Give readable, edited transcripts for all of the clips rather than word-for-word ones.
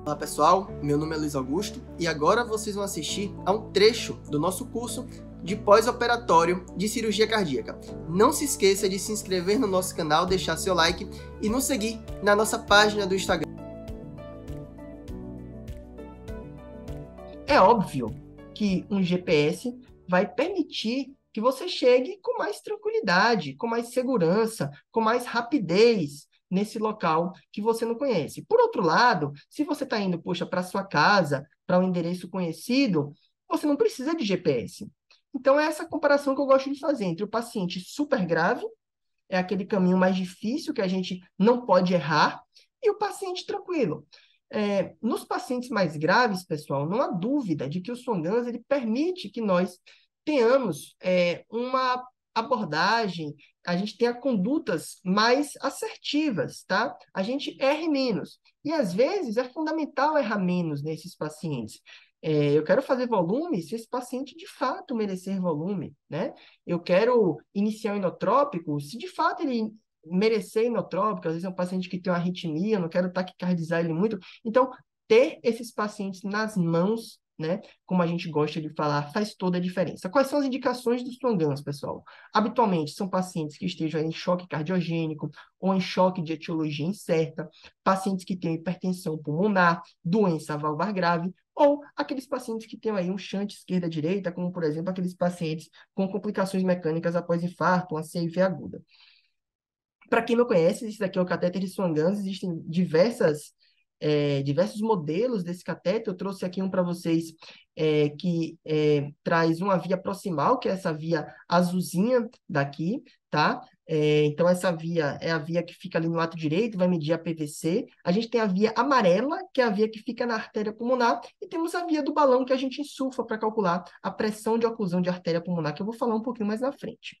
Olá pessoal, meu nome é Luiz Augusto e agora vocês vão assistir a um trecho do nosso curso de pós-operatório de cirurgia cardíaca. Não se esqueça de se inscrever no nosso canal, deixar seu like e nos seguir na nossa página do Instagram. É óbvio que um GPS vai permitir que você chegue com mais tranquilidade, com mais segurança, com mais rapidez nesse local que você não conhece. Por outro lado, se você está indo, poxa, para sua casa, para um endereço conhecido, você não precisa de GPS. Então, é essa comparação que eu gosto de fazer entre o paciente super grave, é aquele caminho mais difícil que a gente não pode errar, e o paciente tranquilo. Nos pacientes mais graves, pessoal, não há dúvida de que o Swan-Ganz ele permite que nós tenhamos uma abordagem, a gente tenha condutas mais assertivas, tá? A gente erre menos. E, às vezes, é fundamental errar menos nesses pacientes. Eu quero fazer volume se esse paciente, de fato, merecer volume, né? Eu quero iniciar o inotrópico se, de fato, ele merecer inotrópico, às vezes é um paciente que tem uma arritmia, eu não quero taquicardizar ele muito. Então, ter esses pacientes nas mãos, né, como a gente gosta de falar, faz toda a diferença. Quais são as indicações dos Swan-Ganz, pessoal? Habitualmente, são pacientes que estejam em choque cardiogênico ou em choque de etiologia incerta, pacientes que têm hipertensão pulmonar, doença valvar grave, ou aqueles pacientes que têm aí um shunt esquerda-direita, como, por exemplo, aqueles pacientes com complicações mecânicas após infarto, uma CIV aguda. Para quem não conhece, esse daqui é o catéter de Swan-Ganz. Existem diversos modelos desse catéter. Eu trouxe aqui um para vocês que traz uma via proximal, que é essa via azulzinha daqui, tá? Então, essa via é a via que fica ali no lado direito, vai medir a PVC. A gente tem a via amarela, que é a via que fica na artéria pulmonar, e temos a via do balão, que a gente insufla para calcular a pressão de oclusão de artéria pulmonar, que eu vou falar um pouquinho mais na frente.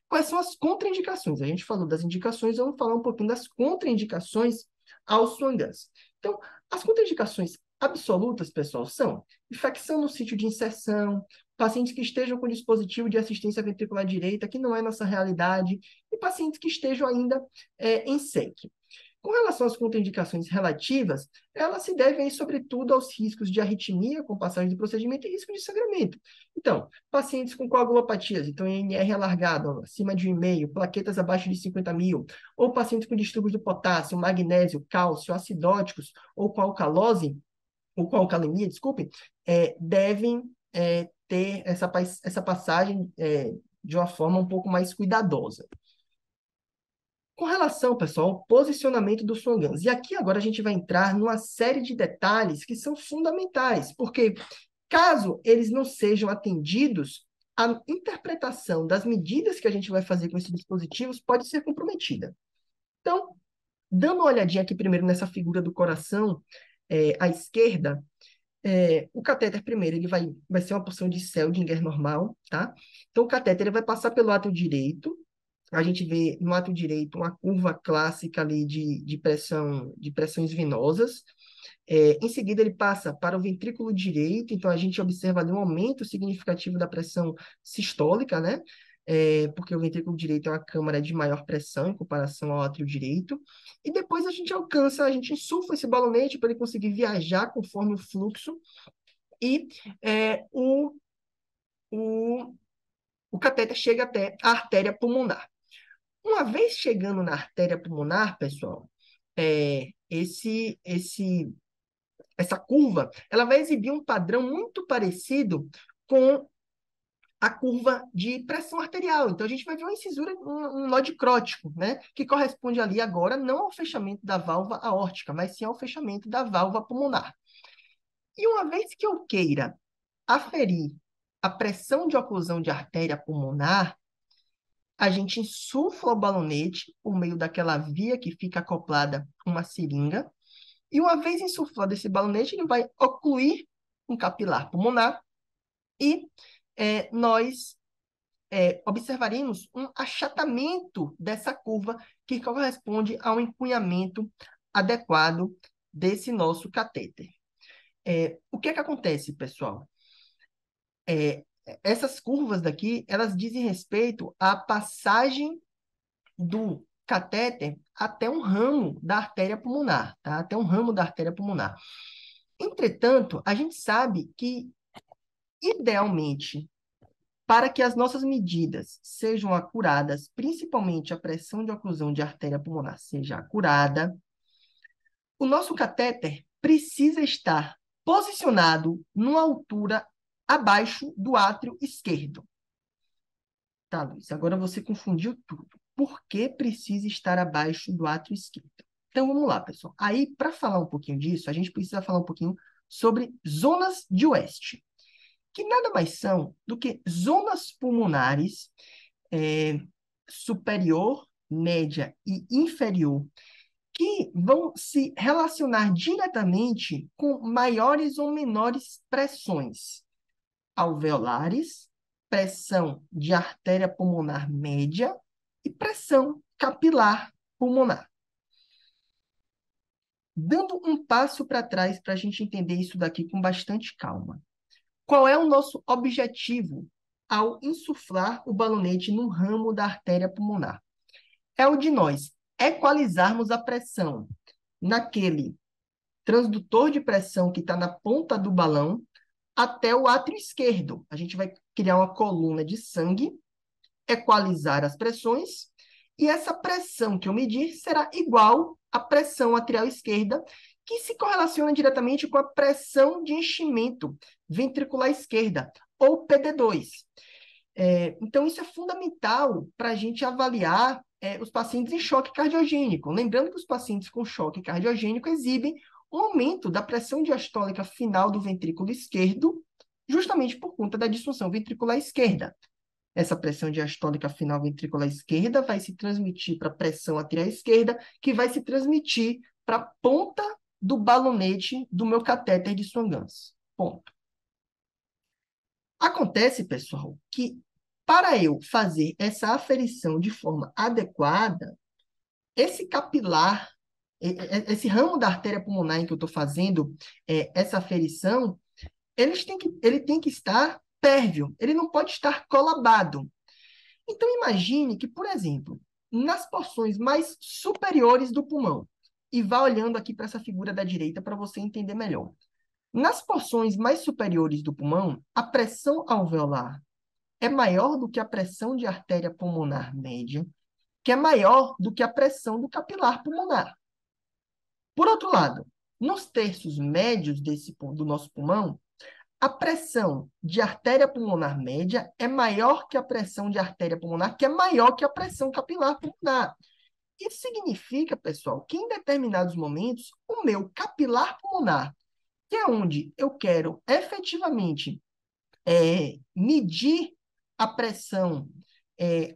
Quais são as contraindicações? A gente falou das indicações, vamos falar um pouquinho das contraindicações ao Swan-Ganz. Então, as contraindicações absolutas, pessoal, são infecção no sítio de inserção, pacientes que estejam com dispositivo de assistência ventricular direita, que não é nossa realidade, e pacientes que estejam ainda em SEC. Com relação às contraindicações relativas, elas se devem, sobretudo, aos riscos de arritmia com passagem do procedimento e risco de sangramento. Então, pacientes com coagulopatias, então INR alargado, acima de 1,5, plaquetas abaixo de 50.000, ou pacientes com distúrbios do potássio, magnésio, cálcio, acidóticos, ou com alcalose, ou com alcalemia, desculpe, devem ter essa passagem de uma forma um pouco mais cuidadosa. Com relação, pessoal, ao posicionamento dos Swan-Ganz. E aqui agora a gente vai entrar numa série de detalhes que são fundamentais, porque caso eles não sejam atendidos, a interpretação das medidas que a gente vai fazer com esses dispositivos pode ser comprometida. Então, dando uma olhadinha aqui primeiro nessa figura do coração, à esquerda, o catéter primeiro ele vai ser uma porção de Seldinger normal, tá? Então, o catéter ele vai passar pelo átrio direito. A gente vê no átrio direito uma curva clássica ali de pressões venosas. Em seguida, ele passa para o ventrículo direito, então a gente observa ali um aumento significativo da pressão sistólica, né? Porque o ventrículo direito é uma câmara de maior pressão em comparação ao átrio direito. E depois a gente insufla esse balonete para ele conseguir viajar conforme o fluxo. E o, o, o catéter chega até a artéria pulmonar. Uma vez chegando na artéria pulmonar, pessoal, essa curva, ela vai exibir um padrão muito parecido com a curva de pressão arterial. Então, a gente vai ver uma incisura, um nó dicrótico, né? Que corresponde ali agora não ao fechamento da válvula aórtica, mas sim ao fechamento da válvula pulmonar. E uma vez que eu queira aferir a pressão de oclusão de artéria pulmonar, a gente insufla o balonete por meio daquela via que fica acoplada a uma seringa, e uma vez insuflado esse balonete, ele vai ocluir um capilar pulmonar, e nós observaremos um achatamento dessa curva que corresponde ao encunhamento adequado desse nosso catéter. O que é que acontece, pessoal? Essas curvas daqui, elas dizem respeito à passagem do catéter até um ramo da artéria pulmonar, tá? Até um ramo da artéria pulmonar. Entretanto, a gente sabe que, idealmente, para que as nossas medidas sejam acuradas, principalmente a pressão de oclusão de artéria pulmonar seja acurada, o nosso catéter precisa estar posicionado numa altura abaixo do átrio esquerdo. Tá, Luiz, agora você confundiu tudo. Por que precisa estar abaixo do átrio esquerdo? Então, vamos lá, pessoal. Aí, para falar um pouquinho disso, a gente precisa falar um pouquinho sobre zonas de West, que nada mais são do que zonas pulmonares superior, média e inferior, que vão se relacionar diretamente com maiores ou menores pressões alveolares, pressão de artéria pulmonar média e pressão capilar pulmonar. Dando um passo para trás para a gente entender isso daqui com bastante calma. Qual é o nosso objetivo ao insuflar o balonete no ramo da artéria pulmonar? É o de nós equalizarmos a pressão naquele transdutor de pressão que está na ponta do balão até o átrio esquerdo. A gente vai criar uma coluna de sangue, equalizar as pressões, e essa pressão que eu medir será igual à pressão atrial esquerda, que se correlaciona diretamente com a pressão de enchimento ventricular esquerda, ou PD2. Então, isso é fundamental para a gente avaliar os pacientes em choque cardiogênico. Lembrando que os pacientes com choque cardiogênico exibem um aumento da pressão diastólica final do ventrículo esquerdo, justamente por conta da disfunção ventricular esquerda. Essa pressão diastólica final ventricular esquerda vai se transmitir para a pressão atrial esquerda, que vai se transmitir para a ponta do balonete do meu catéter de Swan-Ganz. Ponto. Acontece, pessoal, que para eu fazer essa aferição de forma adequada, esse capilar, esse ramo da artéria pulmonar em que eu estou fazendo essa aferição, ele tem que estar pérvio, ele não pode estar colabado. Então, imagine que, por exemplo, nas porções mais superiores do pulmão, e vá olhando aqui para essa figura da direita para você entender melhor. Nas porções mais superiores do pulmão, a pressão alveolar é maior do que a pressão de artéria pulmonar média, que é maior do que a pressão do capilar pulmonar. Por outro lado, nos terços médios do nosso pulmão, a pressão de artéria pulmonar média é maior que a pressão de artéria pulmonar, que é maior que a pressão capilar pulmonar. Isso significa, pessoal, que em determinados momentos, o meu capilar pulmonar, que é onde eu quero efetivamente medir a pressão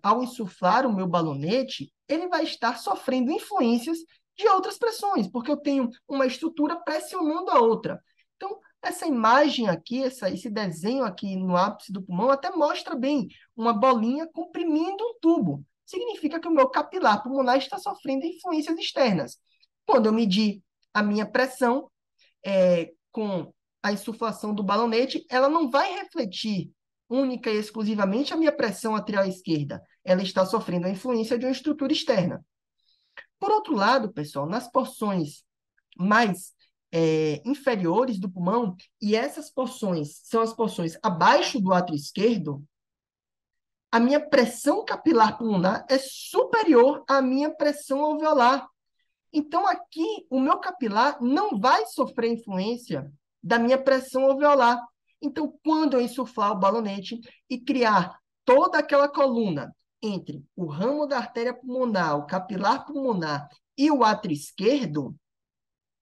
ao insuflar o meu balonete, ele vai estar sofrendo influências de outras pressões, porque eu tenho uma estrutura pressionando a outra. Então, essa imagem aqui, esse desenho aqui no ápice do pulmão até mostra bem uma bolinha comprimindo um tubo. Significa que o meu capilar pulmonar está sofrendo influências externas. Quando eu medir a minha pressão com a insuflação do balonete, ela não vai refletir única e exclusivamente a minha pressão atrial esquerda. Ela está sofrendo a influência de uma estrutura externa. Por outro lado, pessoal, nas porções mais inferiores do pulmão, e essas porções são as porções abaixo do átrio esquerdo, a minha pressão capilar pulmonar é superior à minha pressão alveolar. Então, aqui, o meu capilar não vai sofrer influência da minha pressão alveolar. Então, quando eu insuflar o balonete e criar toda aquela coluna entre o ramo da artéria pulmonar, o capilar pulmonar e o átrio esquerdo,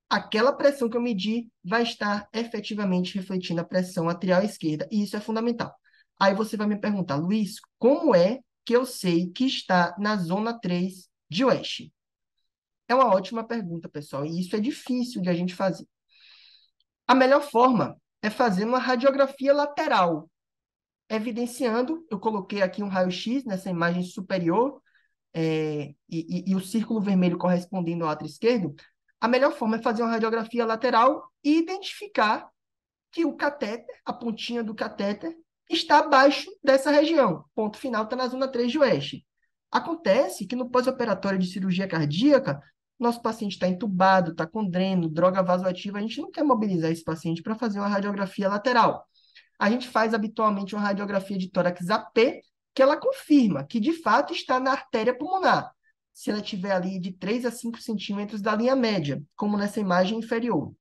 aquela pressão que eu medi vai estar efetivamente refletindo a pressão atrial esquerda, e isso é fundamental. Aí você vai me perguntar, Luiz, como é que eu sei que está na zona 3 de West? É uma ótima pergunta, pessoal, e isso é difícil de a gente fazer. A melhor forma é fazer uma radiografia lateral, evidenciando, eu coloquei aqui um raio-x nessa imagem superior, e o círculo vermelho correspondendo ao átrio esquerdo. A melhor forma é fazer uma radiografia lateral e identificar que o catéter, a pontinha do catéter, está abaixo dessa região. Ponto final está na zona 3 de West. Acontece que no pós-operatório de cirurgia cardíaca, nosso paciente está entubado, está com dreno, droga vasoativa, a gente não quer mobilizar esse paciente para fazer uma radiografia lateral. A gente faz habitualmente uma radiografia de tórax AP, que ela confirma que de fato está na artéria pulmonar, se ela estiver ali de 3 a 5 centímetros da linha média, como nessa imagem inferior.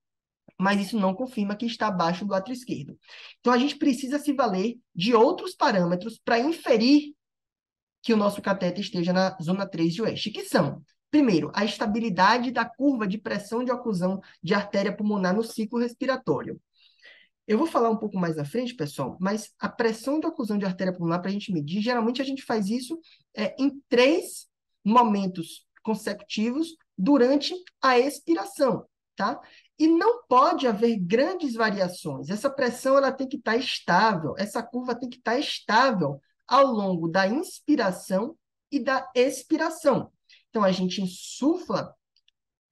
Mas isso não confirma que está abaixo do átrio esquerdo. Então, a gente precisa se valer de outros parâmetros para inferir que o nosso cateter esteja na zona 3 de West, que são, primeiro, a estabilidade da curva de pressão de oclusão de artéria pulmonar no ciclo respiratório. Eu vou falar um pouco mais à frente, pessoal, mas a pressão de oclusão de artéria pulmonar, para a gente medir, geralmente a gente faz isso em 3 momentos consecutivos durante a expiração, tá? E não pode haver grandes variações. Essa pressão ela tem que estar estável, essa curva tem que estar estável ao longo da inspiração e da expiração. Então, a gente insufla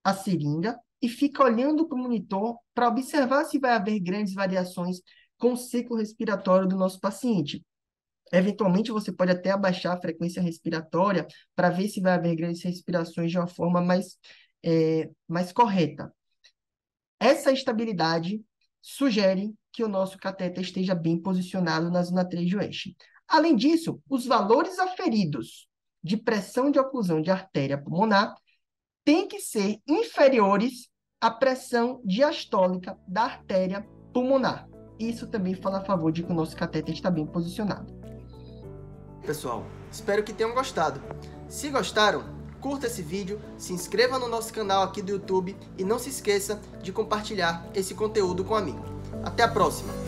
a seringa e fica olhando para o monitor para observar se vai haver grandes variações com o ciclo respiratório do nosso paciente. Eventualmente, você pode até abaixar a frequência respiratória para ver se vai haver grandes respirações de uma forma mais correta. Essa estabilidade sugere que o nosso cateter esteja bem posicionado na zona 3 de West. Além disso, os valores aferidos de pressão de oclusão de artéria pulmonar têm que ser inferiores à pressão diastólica da artéria pulmonar. Isso também fala a favor de que o nosso cateter está bem posicionado. Pessoal, espero que tenham gostado. Se gostaram, curta esse vídeo, se inscreva no nosso canal aqui do YouTube e não se esqueça de compartilhar esse conteúdo com um amigo. Até a próxima!